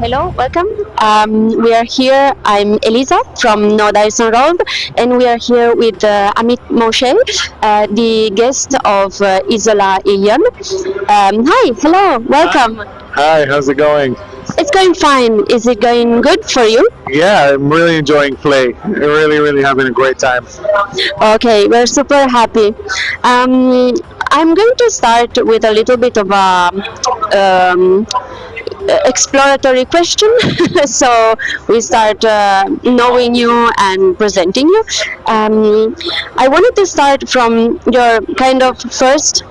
Hello, welcome. We are here. I'm Elisa from Dice Unrolled, and we are here with Amit Moshe, the guest of Isola Ilion. Hi, hello, welcome. Hi, how's it going? It's going fine. Is it going good for you? Yeah, I'm really enjoying play. Really having a great time. Okay, we're super happy. I'm going to start with a little bit of a exploratory question. So we start knowing you and presenting you. I wanted to start from your kind of first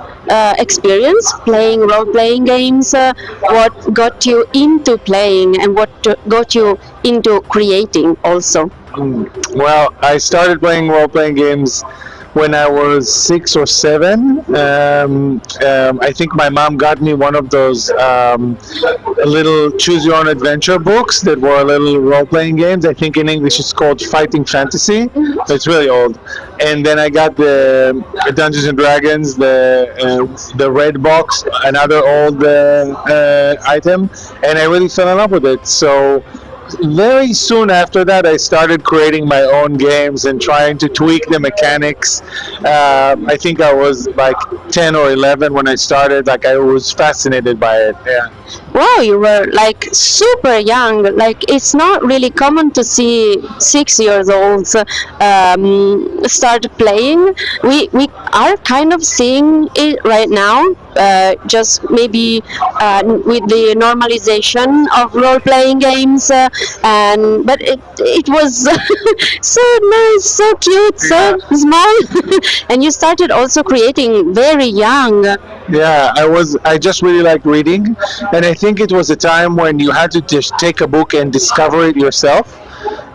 experience playing role-playing games. What got you into playing and what got you into creating also? Well, I started playing role-playing games when I was 6 or 7. I think my mom got me one of those little choose-your-own-adventure books that were little role-playing games. I think in English it's called Fighting Fantasy. It's really old. And then I got the Dungeons and Dragons, the red box, another old item, and I really fell in love with it. So very soon after that, I started creating my own games and trying to tweak the mechanics. I think I was like 10 or 11 when I started. Like, I was fascinated by it. Yeah. Wow, you were like super young. Like, it's not really common to see 6 years olds start playing. We are kind of seeing it right now, just maybe with the normalization of role-playing games. But it was so nice, so cute, so small. And you started also creating very young. Yeah, I just really liked reading, and I think it was a time when you had to just take a book and discover it yourself.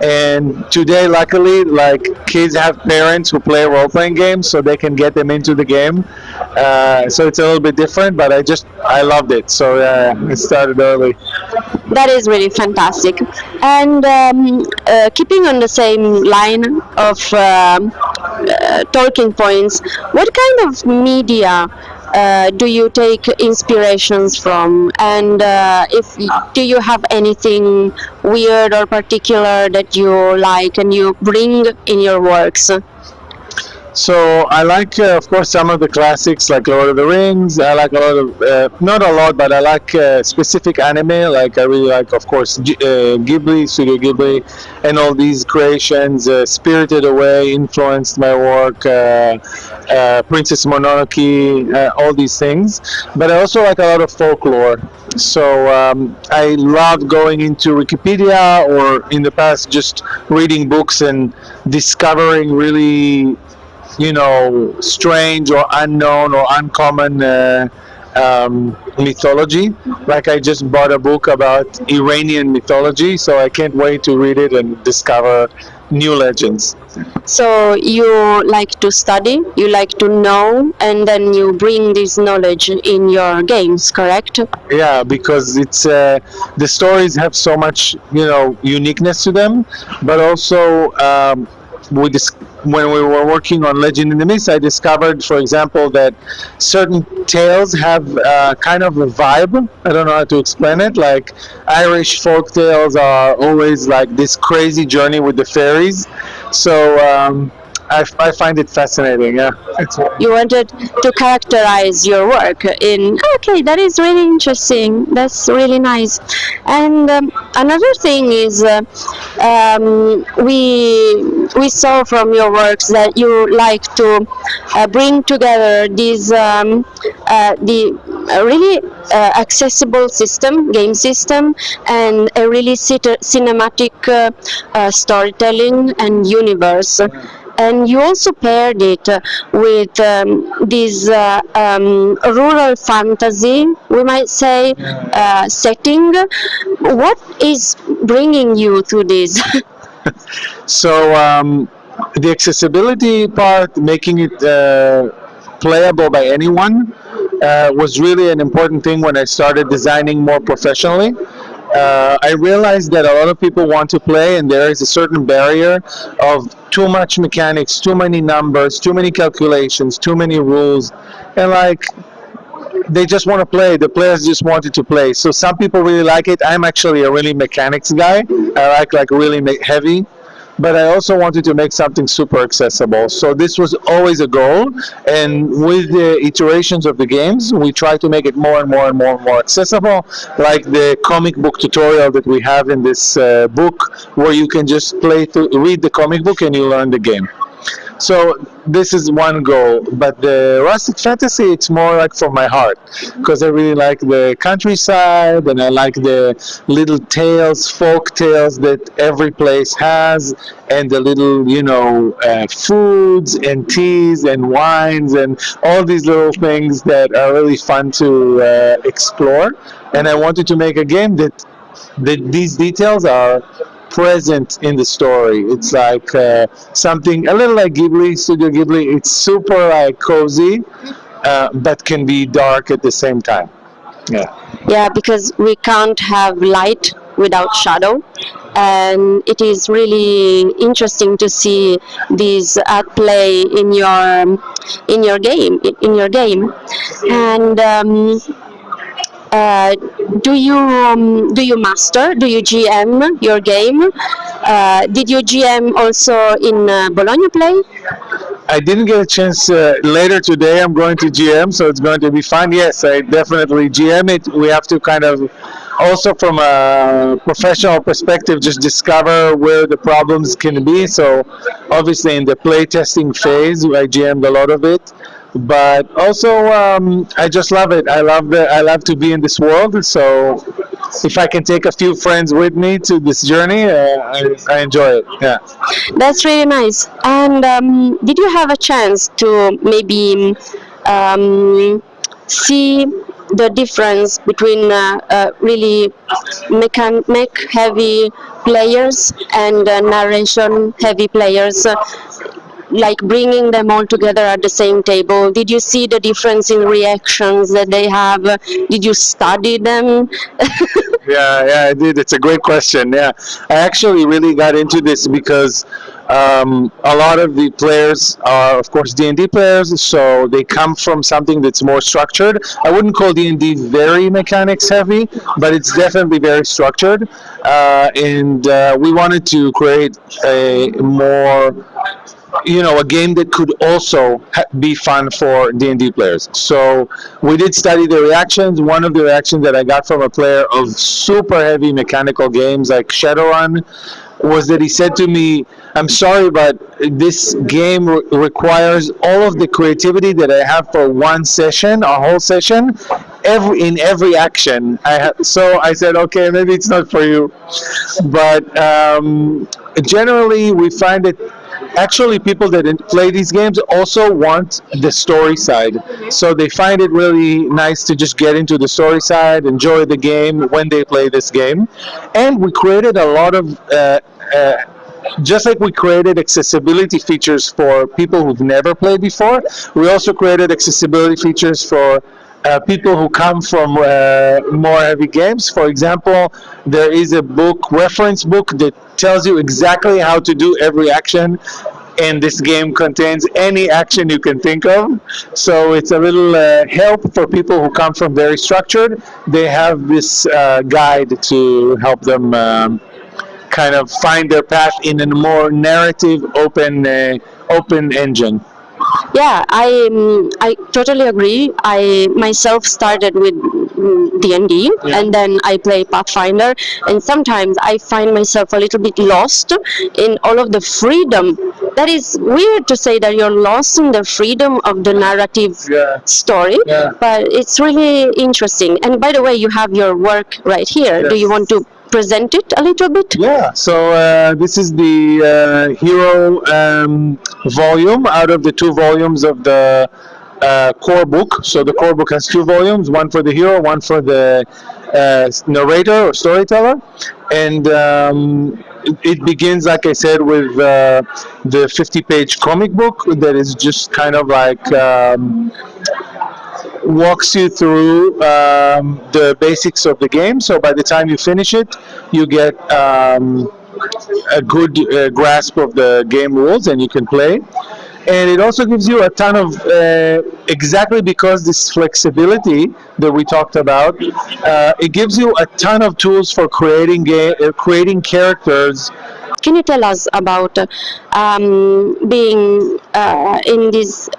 And today, luckily, like, kids have parents who play role-playing games, so they can get them into the game. So it's a little bit different, but I loved it. So it started early. That is really fantastic. And keeping on the same line of talking points, what kind of media do you take inspirations from? And do you have anything weird or particular that you like and you bring in your works? So I like, of course, some of the classics like Lord of the Rings. I like a lot of, not a lot, but I like specific anime. Like, I really like, of course, Ghibli, Studio Ghibli, and all these creations. Spirited Away influenced my work. Princess Mononoke, all these things. But I also like a lot of folklore. So I love going into Wikipedia, or in the past just reading books and discovering really, strange or unknown or uncommon mythology. Like, I just bought a book about Iranian mythology, so I can't wait to read it and discover new legends. So you like to study, you like to know, and then you bring this knowledge in your games, correct? Yeah, because it's the stories have so much, uniqueness to them, but also when we were working on Legend in the Mist, I discovered, for example, that certain tales have kind of a vibe. I don't know how to explain it. Like, Irish folk tales are always like this crazy journey with the fairies. So I find it fascinating. Yeah. You wanted to characterize your work in. Okay, that is really interesting. That's really nice. And another thing is, we saw from your works that you like to bring together these the really accessible game system, and a really cinematic storytelling and universe. And you also paired it with this rural fantasy, we might say, setting. What is bringing you to this? So the accessibility part, making it playable by anyone, was really an important thing when I started designing more professionally. I realized that a lot of people want to play, and there is a certain barrier of too much mechanics, too many numbers, too many calculations, too many rules, and like, they just want to play. The players just wanted to play. So some people really like it. I'm actually a really mechanics guy. I like really heavy, but I also wanted to make something super accessible. So this was always a goal. And with the iterations of the games, we try to make it more and more and more and more accessible, like the comic book tutorial that we have in this book, where you can just read the comic book and you learn the game. So this is one goal, but the rustic fantasy, it's more like from my heart, because I really like the countryside and I like the little tales, folk tales that every place has, and the little, foods and teas and wines and all these little things that are really fun to explore. And I wanted to make a game that these details are present in the story. It's like something a little like Studio Ghibli. It's super like cozy, but can be dark at the same time. Yeah. Yeah, because we can't have light without shadow, and it is really interesting to see these at play in your game. And do you master? Do you GM your game? Did you GM also in Bologna Play? I didn't get a chance. Later today, I'm going to GM, so it's going to be fun. Yes, I definitely GM it. We have to kind of, also from a professional perspective, just discover where the problems can be. So obviously in the play testing phase, I GM'd a lot of it. But also, I just love it. I love to be in this world. So if I can take a few friends with me to this journey, I enjoy it. Yeah. That's really nice. And did you have a chance to maybe see the difference between really mech heavy players and narration heavy players? Like bringing them all together at the same table. Did you see the difference in reactions that they have? Did you study them? Yeah, I did. It's a great question. Yeah, I actually really got into this because a lot of the players are, of course, D&D players, so they come from something that's more structured. I wouldn't call D&D very mechanics heavy, but it's definitely very structured. And we wanted to create a more a game that could also be fun for D&D players. So we did study the reactions. One of the reactions that I got from a player of super heavy mechanical games like Shadowrun was that he said to me, "I'm sorry, but this game requires all of the creativity that I have for one session, a whole session, in every action." So I said, okay, maybe it's not for you. But generally, we find that actually people that play these games also want the story side, so they find it really nice to just get into the story side, enjoy the game when they play this game. And we created a lot of just like we created accessibility features for people who've never played before, we also created accessibility features for people who come from more heavy games. For example, there is a reference book that tells you exactly how to do every action, and this game contains any action you can think of. So it's a little help for people who come from very structured. They have this guide to help them kind of find their path in a more narrative, open engine. Yeah, I totally agree. I myself started with D&D, and then I play Pathfinder, and sometimes I find myself a little bit lost in all of the freedom. That is weird to say that you're lost in the freedom of the narrative story, but it's really interesting. And by the way, you have your work right here. Yes. Do you want to present it a little bit? Yeah, so this is the hero volume out of the 2 volumes of the core book. So the core book has 2 volumes, one for the hero, one for the narrator or storyteller. And it begins, like I said, with the 50-page comic book that is just kind of like walks you through the basics of the game. So by the time you finish it, you get a good grasp of the game rules and you can play. and it also gives you a ton of exactly because this flexibility that we talked about, it gives you a ton of tools for creating characters. Can you tell us about being in this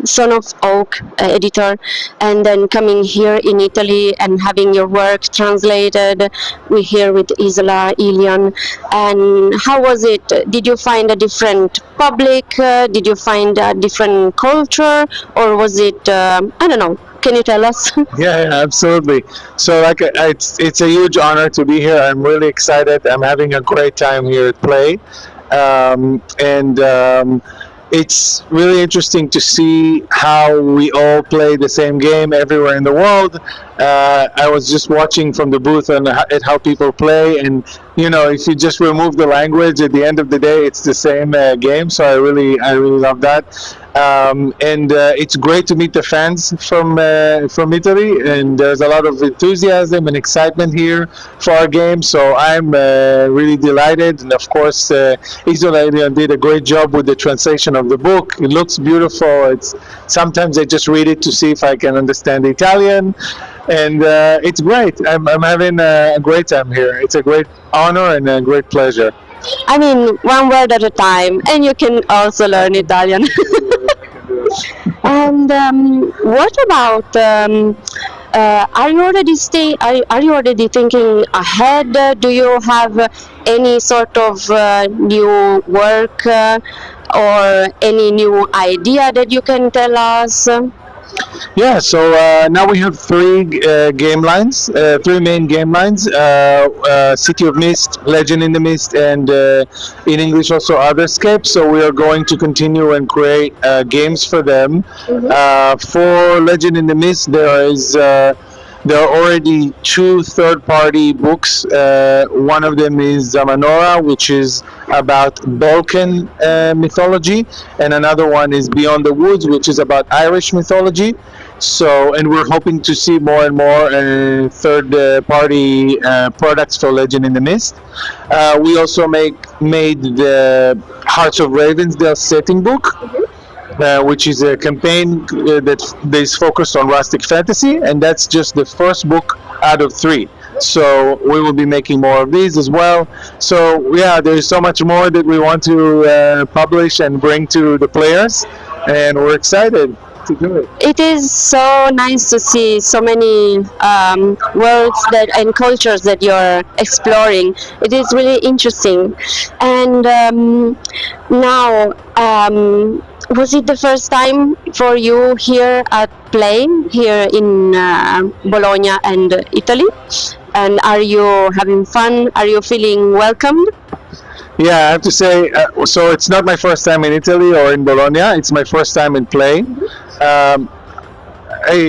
Son of Oak editor, and then coming here in Italy and having your work translated? We're here with Isola Ilian. And how was it? Did you find a different public? Did you find a different culture? Or was it, I don't know, can you tell us? Yeah, absolutely. So, like, it's a huge honor to be here. I'm really excited. I'm having a great time here at Play, and it's really interesting to see how we all play the same game everywhere in the world. I was just watching from the booth at how people play, and if you just remove the language, at the end of the day, it's the same game. So I really love that. And it's great to meet the fans from Italy, and there's a lot of enthusiasm and excitement here for our game. So I'm really delighted, and of course, Isola did a great job with the translation of the book. It looks beautiful. Sometimes I just read it to see if I can understand Italian, and it's great. I'm having a great time here. It's a great honor and a great pleasure. I mean, one word at a time, and you can also learn Italian. And what about? Are you already thinking ahead? Do you have any sort of new work or any new idea that you can tell us? Yeah, so now we have three game lines, three main game lines: City of Mist, Legend in the Mist, and in English also Otherscape. So we are going to continue and create games for them. For Legend in the Mist, there are already two third-party books. One of them is Zamanora, which is about Balkan mythology, and another one is Beyond the Woods, which is about Irish mythology. So, and we're hoping to see more and more third-party products for Legend in the Mist. We also made the Hearts of Ravensdale setting book. Which is a campaign that is focused on rustic fantasy, and that's just the first book out of three. So we will be making more of these as well. So yeah, there's so much more that we want to publish and bring to the players, and we're excited to do it. It is so nice to see so many worlds and cultures that you're exploring. It is really interesting. And now, was it the first time for you here at Play, here in Bologna and Italy? And are you having fun? Are you feeling welcomed? Yeah, I have to say, so it's not my first time in Italy or in Bologna. It's my first time in Play. I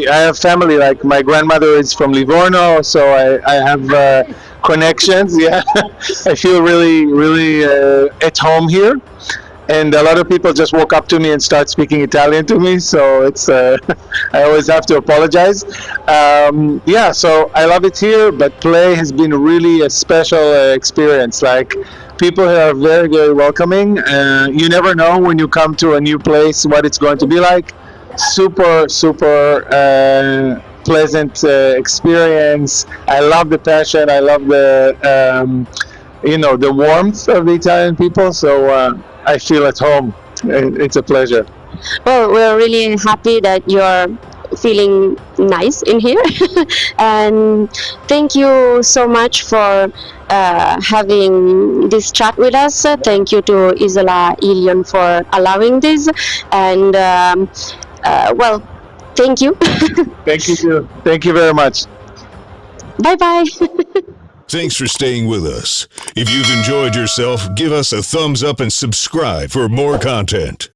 have family, like my grandmother is from Livorno, so I have connections. Yeah, I feel really at home here. And a lot of people just walk up to me and start speaking Italian to me, so it's I always have to apologize. Yeah, so I love it here, but Play has been really a special experience. Like, people here are very welcoming. You never know when you come to a new place what it's going to be like. Super pleasant experience. I love the passion. I love the the warmth of the Italian people. So I feel at home. It's a pleasure. Well, we're really happy that you're feeling nice in here. And thank you so much for having this chat with us. Thank you to Isola Ilian for allowing this. And well, thank you. Thank you too. Thank you very much. Bye-bye. Thanks for staying with us. If you've enjoyed yourself, give us a thumbs up and subscribe for more content.